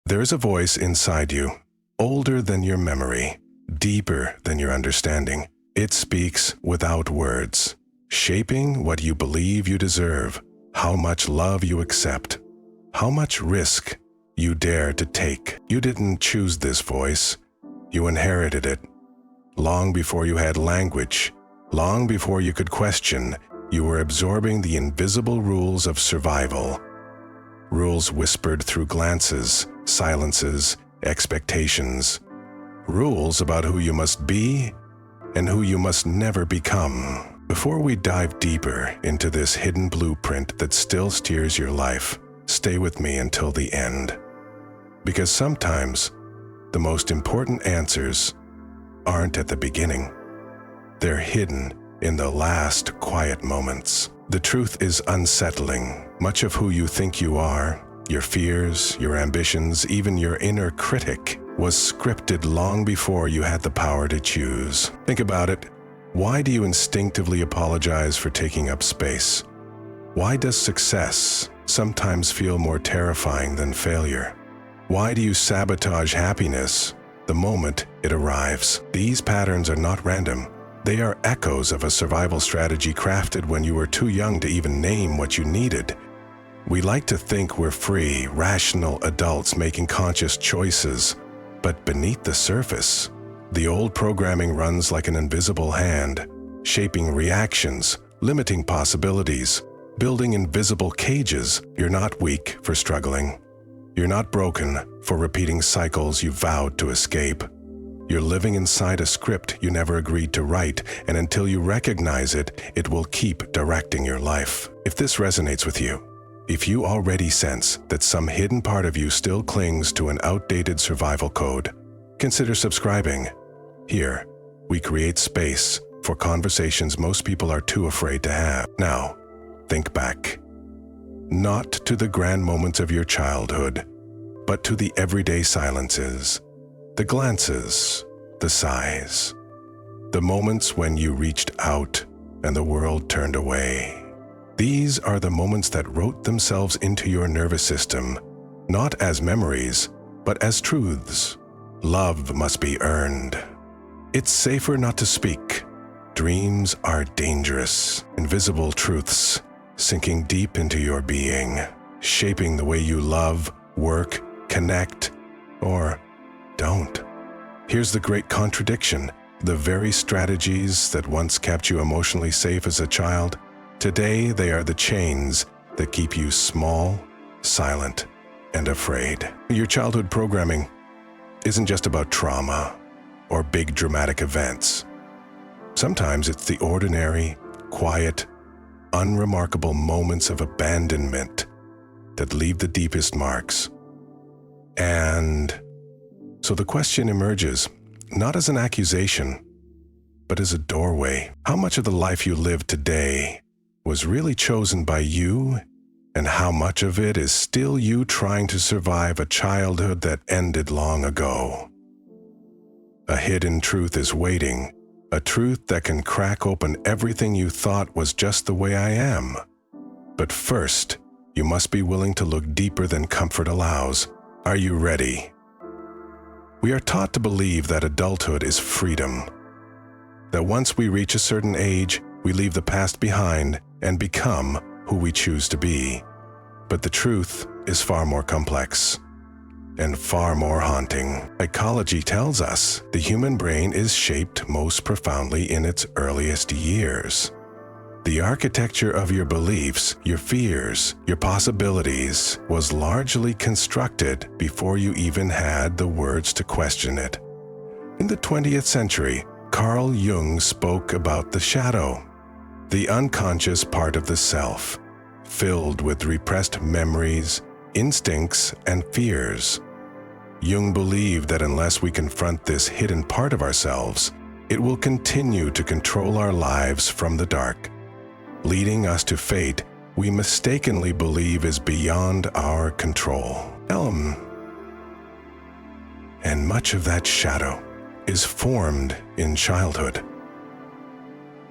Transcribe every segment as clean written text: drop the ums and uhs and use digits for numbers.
There is a voice inside you, older than your memory, deeper than your understanding. It speaks without words, shaping what you believe you deserve, how much love you accept, how much risk you dare to take. You didn't choose this voice. You inherited it. Long before you had language, long before you could question, you were absorbing the invisible rules of survival. Rules whispered through glances, silences, expectations. Rules about who you must be and who you must never become. Before we dive deeper into this hidden blueprint that still steers your life, stay with me until the end. Because sometimes, the most important answers aren't at the beginning. They're hidden in the last quiet moments. The truth is unsettling. Much of who you think you are, your fears, your ambitions, even your inner critic, was scripted long before you had the power to choose. Think about it. Why do you instinctively apologize for taking up space? Why does success sometimes feel more terrifying than failure? Why do you sabotage happiness the moment it arrives? These patterns are not random. They are echoes of a survival strategy crafted when you were too young to even name what you needed. We like to think we're free, rational adults making conscious choices, but beneath the surface, the old programming runs like an invisible hand, shaping reactions, limiting possibilities, building invisible cages. You're not weak for struggling. You're not broken for repeating cycles you vowed to escape. You're living inside a script you never agreed to write, and until you recognize it, it will keep directing your life. If this resonates with you, if you already sense that some hidden part of you still clings to an outdated survival code, consider subscribing. Here, we create space for conversations most people are too afraid to have. Now, think back. Not to the grand moments of your childhood, but to the everyday silences, the glances, the sighs, the moments when you reached out and the world turned away. These are the moments that wrote themselves into your nervous system, not as memories, but as truths. Love must be earned. It's safer not to speak. Dreams are dangerous, invisible truths sinking deep into your being, shaping the way you love, work, connect, or don't. Here's the great contradiction. The very strategies that once kept you emotionally safe as a child, today they are the chains that keep you small, silent, and afraid. Your childhood programming isn't just about trauma or big dramatic events. Sometimes it's the ordinary, quiet, unremarkable moments of abandonment that leave the deepest marks. And so the question emerges, not as an accusation, but as a doorway. How much of the life you live today was really chosen by you, and how much of it is still you trying to survive a childhood that ended long ago? A hidden truth is waiting, a truth that can crack open everything you thought was just the way I am. But first, you must be willing to look deeper than comfort allows. Are you ready? We are taught to believe that adulthood is freedom, that once we reach a certain age, we leave the past behind and become who we choose to be. But the truth is far more complex and far more haunting. Psychology tells us the human brain is shaped most profoundly in its earliest years. The architecture of your beliefs, your fears, your possibilities was largely constructed before you even had the words to question it. In the 20th century, Carl Jung spoke about the shadow, the unconscious part of the self, filled with repressed memories, instincts, and fears. Jung believed that unless we confront this hidden part of ourselves, it will continue to control our lives from the dark, leading us to fate we mistakenly believe is beyond our control. And much of that shadow is formed in childhood.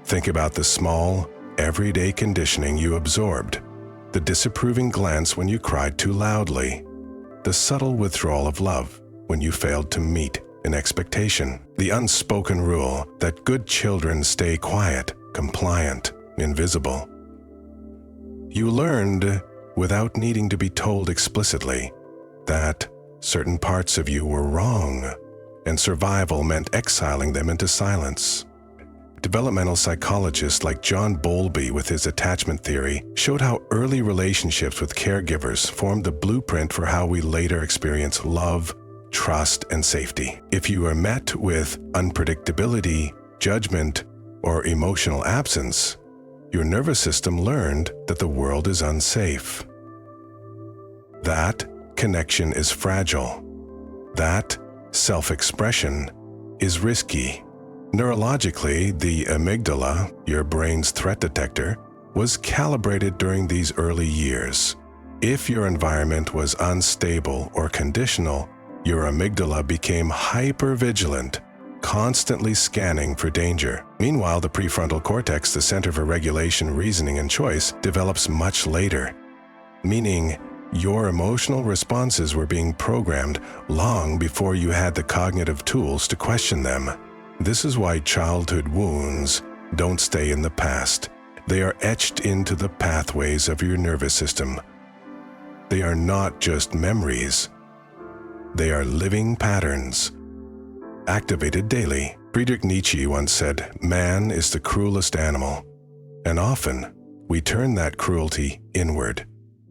Think about the small, everyday conditioning you absorbed, the disapproving glance when you cried too loudly, the subtle withdrawal of love when you failed to meet an expectation, the unspoken rule that good children stay quiet, compliant, invisible. You learned, without needing to be told explicitly, that certain parts of you were wrong, and survival meant exiling them into silence. Developmental psychologists like John Bowlby, with his attachment theory, showed how early relationships with caregivers formed the blueprint for how we later experience love, trust, and safety. If you are met with unpredictability, judgment, or emotional absence, your nervous system learned that the world is unsafe. That connection is fragile. That self-expression is risky. Neurologically, the amygdala, your brain's threat detector, was calibrated during these early years. If your environment was unstable or conditional, your amygdala became hyper-vigilant, constantly scanning for danger. Meanwhile, the prefrontal cortex, the center for regulation, reasoning, and choice, develops much later, meaning your emotional responses were being programmed long before you had the cognitive tools to question them. This is why childhood wounds don't stay in the past. They are etched into the pathways of your nervous system. They are not just memories. They are living patterns, activated daily. Friedrich Nietzsche once said, "Man is the cruelest animal," and often we turn that cruelty inward,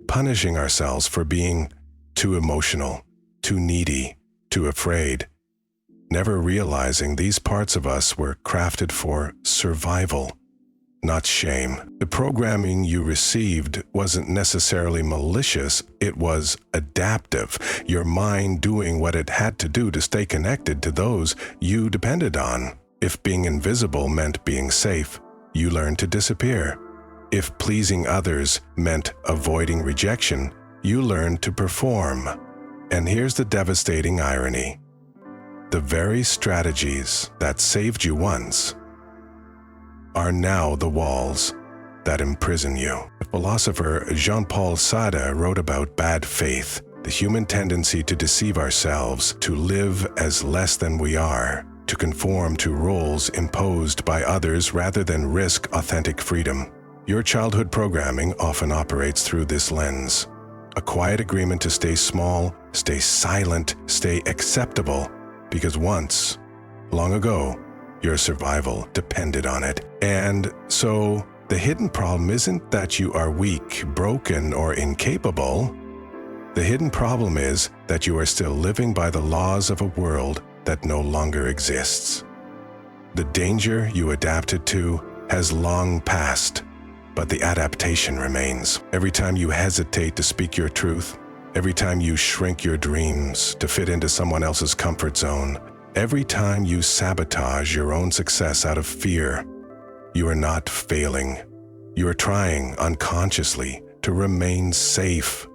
punishing ourselves for being too emotional, too needy, too afraid, never realizing these parts of us were crafted for survival, not shame. The programming you received wasn't necessarily malicious, it was adaptive, your mind doing what it had to do to stay connected to those you depended on. If being invisible meant being safe, you learned to disappear. If pleasing others meant avoiding rejection, you learned to perform. And here's the devastating irony. The very strategies that saved you once are now the walls that imprison you. The philosopher Jean-Paul Sartre wrote about bad faith, the human tendency to deceive ourselves, to live as less than we are, to conform to roles imposed by others rather than risk authentic freedom. Your childhood programming often operates through this lens. A quiet agreement to stay small, stay silent, stay acceptable, because once, long ago, your survival depended on it. And so, the hidden problem isn't that you are weak, broken, or incapable. The hidden problem is that you are still living by the laws of a world that no longer exists. The danger you adapted to has long passed, but the adaptation remains. Every time you hesitate to speak your truth, every time you shrink your dreams to fit into someone else's comfort zone, every time you sabotage your own success out of fear, you are not failing. You are trying unconsciously to remain safe,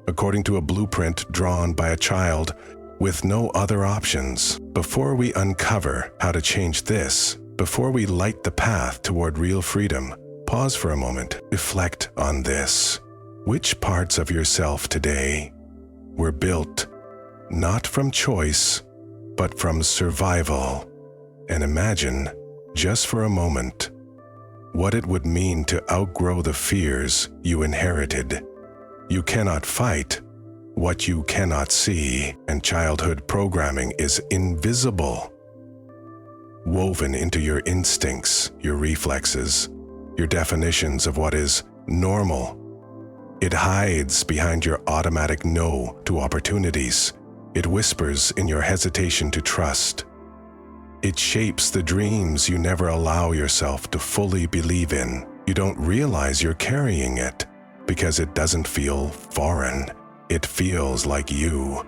according to a blueprint drawn by a child with no other options. Before we uncover how to change this, before we light the path toward real freedom, pause for a moment, reflect on this. Which parts of yourself today were built not from choice, but from survival? And imagine, just for a moment, what it would mean to outgrow the fears you inherited. You cannot fight what you cannot see, and childhood programming is invisible, woven into your instincts, your reflexes, your definitions of what is normal. It hides behind your automatic no to opportunities. It whispers in your hesitation to trust. It shapes the dreams you never allow yourself to fully believe in. You don't realize you're carrying it because it doesn't feel foreign. It feels like you.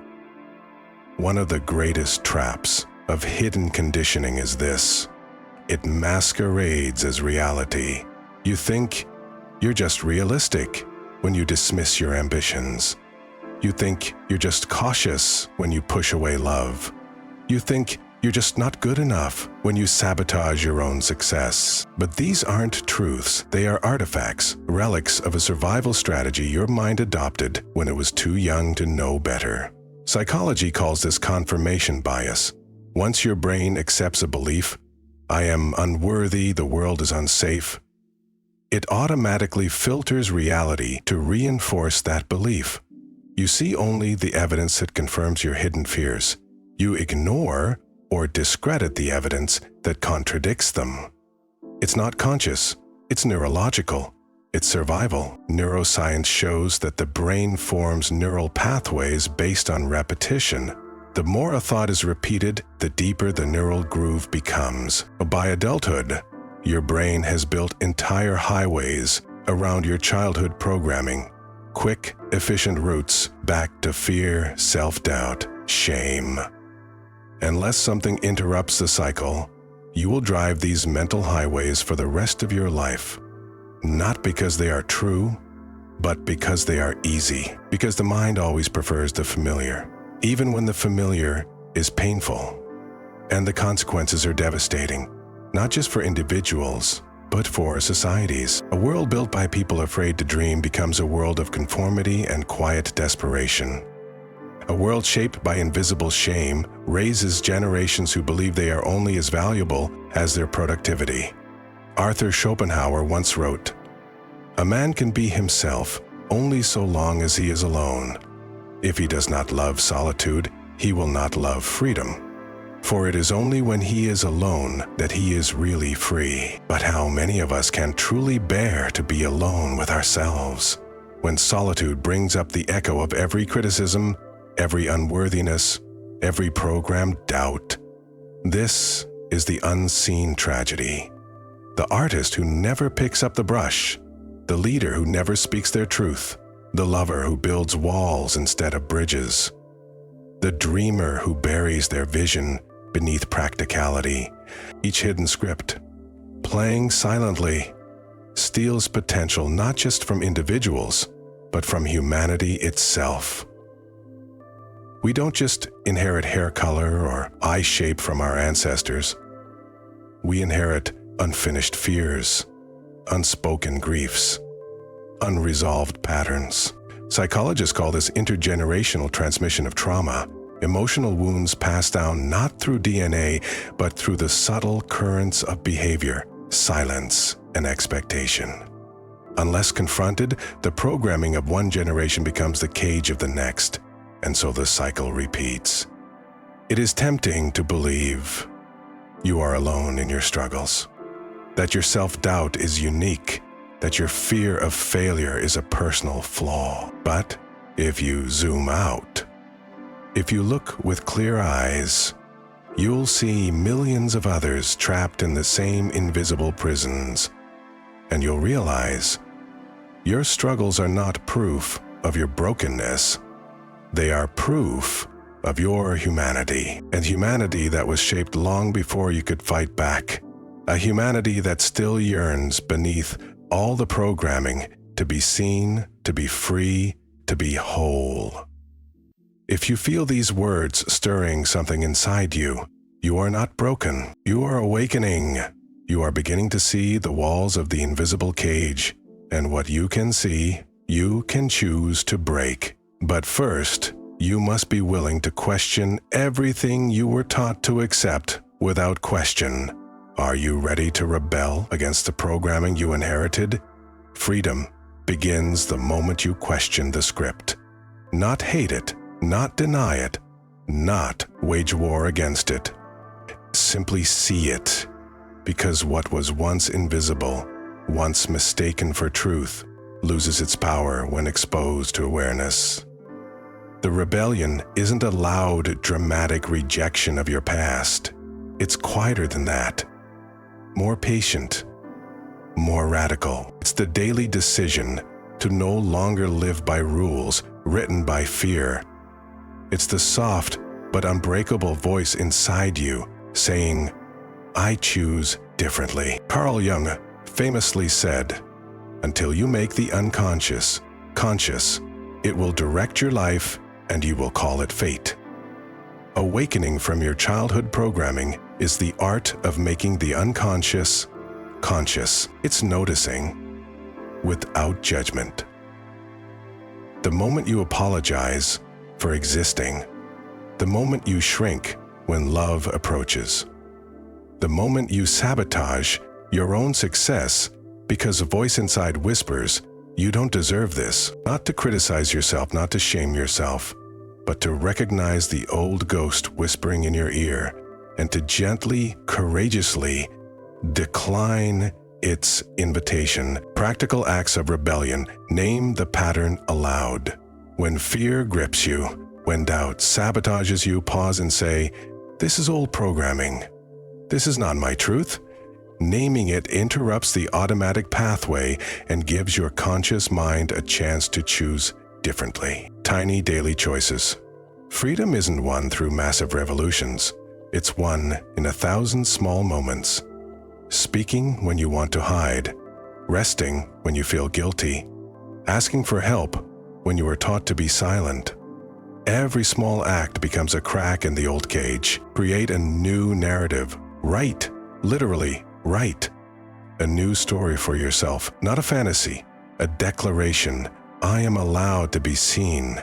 One of the greatest traps of hidden conditioning is this. It masquerades as reality. You think you're just realistic when you dismiss your ambitions. You think you're just cautious when you push away love. You think You're just not good enough when you sabotage your own success. But these aren't truths. They are artifacts, relics of a survival strategy your mind adopted when it was too young to know better. Psychology calls this confirmation bias. Once your brain accepts a belief, I am unworthy, the world is unsafe, it automatically filters reality to reinforce that belief. You see only the evidence that confirms your hidden fears. You ignore or discredit the evidence that contradicts them. It's not conscious, it's neurological, it's survival. Neuroscience shows that the brain forms neural pathways based on repetition. The more a thought is repeated, the deeper the neural groove becomes. By adulthood, your brain has built entire highways around your childhood programming. Quick, efficient routes back to fear, self-doubt, shame. Unless something interrupts the cycle, you will drive these mental highways for the rest of your life. Not because they are true, but because they are easy. Because the mind always prefers the familiar, even when the familiar is painful. And the consequences are devastating, not just for individuals, but for societies. A world built by people afraid to dream becomes a world of conformity and quiet desperation. A world shaped by invisible shame raises generations who believe they are only as valuable as their productivity. Arthur Schopenhauer once wrote, "A man can be himself only so long as he is alone. If he does not love solitude, he will not love freedom. For it is only when he is alone that he is really free." But how many of us can truly bear to be alone with ourselves? When solitude brings up the echo of every criticism, every unworthiness, every programmed doubt. This is the unseen tragedy. The artist who never picks up the brush, the leader who never speaks their truth, the lover who builds walls instead of bridges, the dreamer who buries their vision beneath practicality. Each hidden script, playing silently, steals potential not just from individuals, but from humanity itself. We don't just inherit hair color or eye shape from our ancestors. We inherit unfinished fears, unspoken griefs, unresolved patterns. Psychologists call this intergenerational transmission of trauma. Emotional wounds passed down not through DNA, but through the subtle currents of behavior, silence, and expectation. Unless confronted, the programming of one generation becomes the cage of the next, and so the cycle repeats. It is tempting to believe you are alone in your struggles, that your self-doubt is unique, that your fear of failure is a personal flaw. But if you zoom out, if you look with clear eyes, you'll see millions of others trapped in the same invisible prisons, and you'll realize your struggles are not proof of your brokenness. They are proof of your humanity, and humanity that was shaped long before you could fight back. A humanity that still yearns beneath all the programming to be seen, to be free, to be whole. If you feel these words stirring something inside you, you are not broken. You are awakening. You are beginning to see the walls of the invisible cage, and what you can see, you can choose to break. But first, you must be willing to question everything you were taught to accept without question. Are you ready to rebel against the programming you inherited? Freedom begins the moment you question the script. Not hate it, not deny it, not wage war against it. Simply see it, because what was once invisible, once mistaken for truth, loses its power when exposed to awareness. The rebellion isn't a loud, dramatic rejection of your past. It's quieter than that. More patient, more radical. It's the daily decision to no longer live by rules written by fear. It's the soft but unbreakable voice inside you saying, I choose differently. Carl Jung famously said, until you make the unconscious conscious, it will direct your life and you will call it fate. Awakening from your childhood programming is the art of making the unconscious conscious. It's noticing without judgment. The moment you apologize for existing, the moment you shrink when love approaches, the moment you sabotage your own success because a voice inside whispers, "You don't deserve this," not to criticize yourself, not to shame yourself, but to recognize the old ghost whispering in your ear and to gently, courageously decline its invitation. Practical acts of rebellion. Name the pattern aloud. When fear grips you, when doubt sabotages you, pause and say, "This is old programming. This is not my truth." Naming it interrupts the automatic pathway and gives your conscious mind a chance to choose differently. Tiny daily choices. Freedom isn't won through massive revolutions. It's won in 1,000 small moments. Speaking when you want to hide, resting when you feel guilty, asking for help when you were taught to be silent. Every small act becomes a crack in the old cage. Create a new narrative. Write, literally write, a new story for yourself, not a fantasy, a declaration. I am allowed to be seen.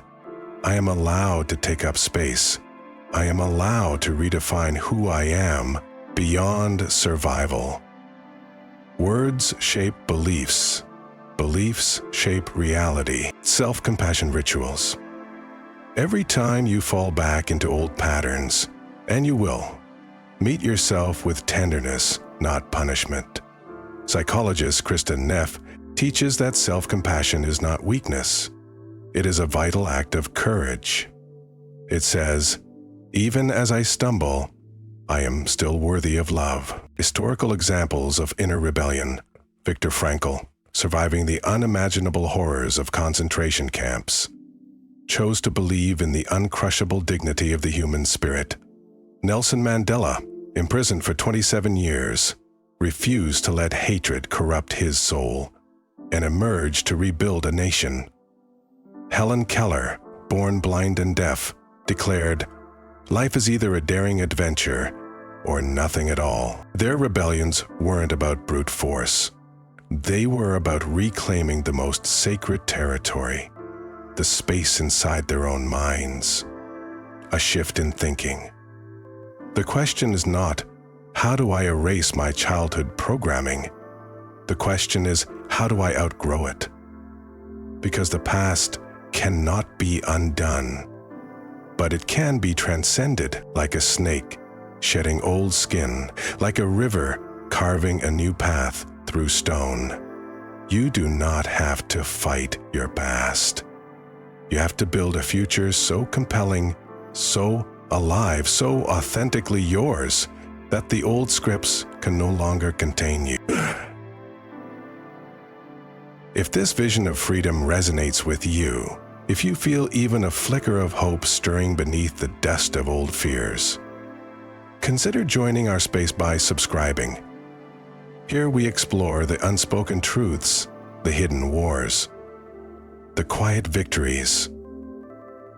I am allowed to take up space. I am allowed to redefine who I am beyond survival. Words shape beliefs. Beliefs shape reality. Self-compassion rituals. Every time you fall back into old patterns, and you will, meet yourself with tenderness, not punishment. Psychologist Kristen Neff teaches that self-compassion is not weakness. It is a vital act of courage. It says, "Even as I stumble, I am still worthy of love." Historical examples of inner rebellion. Viktor Frankl, surviving the unimaginable horrors of concentration camps, chose to believe in the uncrushable dignity of the human spirit. Nelson Mandela, imprisoned for 27 years, refused to let hatred corrupt his soul and emerged to rebuild a nation. Helen Keller, born blind and deaf, declared, "Life is either a daring adventure or nothing at all." Their rebellions weren't about brute force. They were about reclaiming the most sacred territory, the space inside their own minds. A shift in thinking. The question is not, how do I erase my childhood programming? The question is, how do I outgrow it? Because the past cannot be undone, but it can be transcended, like a snake shedding old skin, like a river carving a new path through stone. You do not have to fight your past. You have to build a future so compelling, so alive, so authentically yours, that the old scripts can no longer contain you. If this vision of freedom resonates with you, if you feel even a flicker of hope stirring beneath the dust of old fears, consider joining our space by subscribing. Here we explore the unspoken truths, the hidden wars, the quiet victories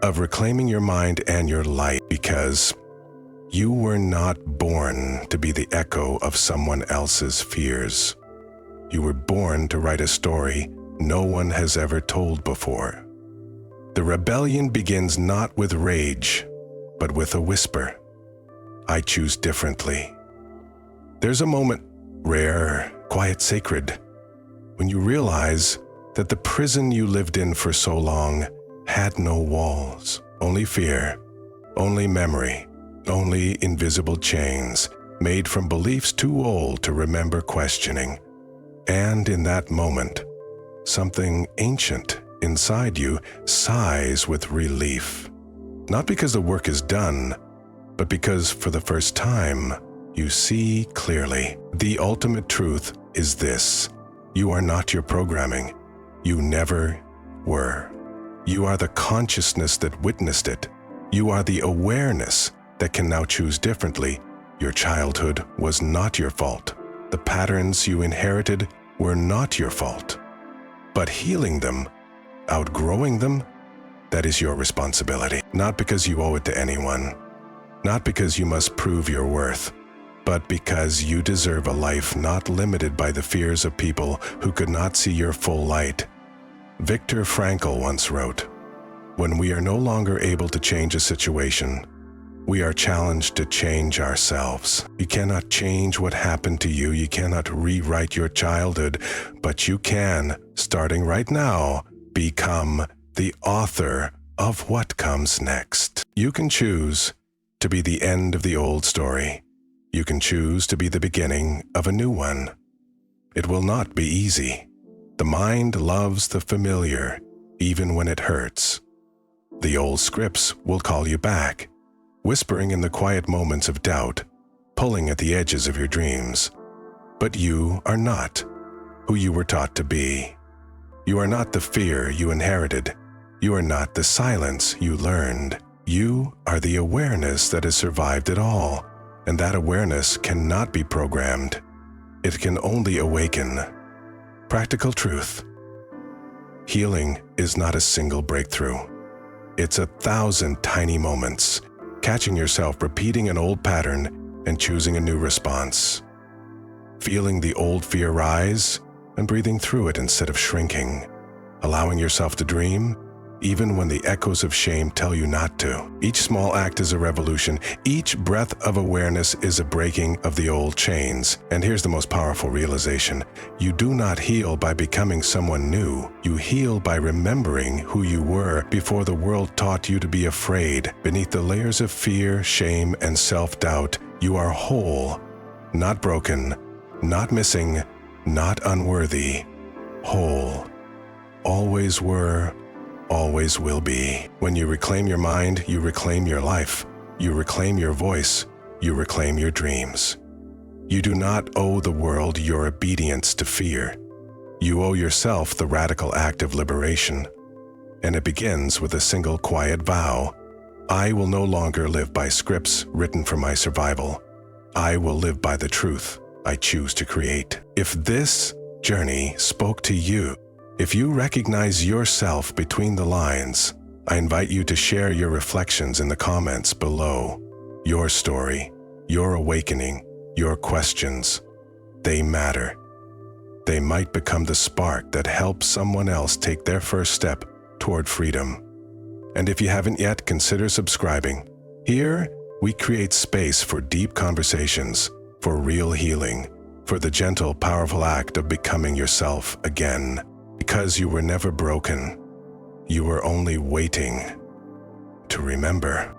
of reclaiming your mind and your light, because you were not born to be the echo of someone else's fears. You were born to write a story no one has ever told before. The rebellion begins not with rage, but with a whisper. I choose differently. There's a moment, rare, quiet, sacred, when you realize that the prison you lived in for so long had no walls, only fear, only memory, only invisible chains made from beliefs too old to remember questioning. And in that moment, something ancient inside you sighs with relief. Not because the work is done, but because for the first time, you see clearly. The ultimate truth is this: you are not your programming. You never were. You are the consciousness that witnessed it. You are the awareness that can now choose differently. Your childhood was not your fault. The patterns you inherited were not your fault. But healing them, outgrowing them, that is your responsibility. Not because you owe it to anyone, Not because you must prove your worth, but because you deserve a life not limited by the fears of people who could not see your full light. Viktor Frankl once wrote, "When we are no longer able to change a situation, we are challenged to change ourselves." You cannot change what happened to you. You cannot rewrite your childhood, but you can, starting right now, become the author of what comes next. You can choose to be the end of the old story. You can choose to be the beginning of a new one. It will not be easy. The mind loves the familiar, even when it hurts. The old scripts will call you back, whispering in the quiet moments of doubt, pulling at the edges of your dreams. But you are not who you were taught to be. You are not the fear you inherited. You are not the silence you learned. You are the awareness that has survived it all, and that awareness cannot be programmed. It can only awaken. Practical truth. Healing is not a single breakthrough. It's 1,000 tiny moments, catching yourself repeating an old pattern and choosing a new response. Feeling the old fear rise and breathing through it instead of shrinking. Allowing yourself to dream, even when the echoes of shame tell you not to. Each small act is a revolution. Each breath of awareness is a breaking of the old chains. And here's the most powerful realization. You do not heal by becoming someone new. You heal by remembering who you were before the world taught you to be afraid. Beneath the layers of fear, shame, and self-doubt, you are whole, not broken, not missing, not unworthy. Whole. Always were, always will be. When you reclaim your mind, you reclaim your life. You reclaim your voice. You reclaim your dreams. You do not owe the world your obedience to fear. You owe yourself the radical act of liberation. And it begins with a single quiet vow. I will no longer live by scripts written for my survival. I will live by the truth I choose to create. If this journey spoke to you, if you recognize yourself between the lines, I invite you to share your reflections in the comments below. Your story, your awakening, your questions, they matter. They might become the spark that helps someone else take their first step toward freedom. And if you haven't yet, consider subscribing. Here, we create space for deep conversations, for real healing, for the gentle, powerful act of becoming yourself again. Because you were never broken, you were only waiting to remember.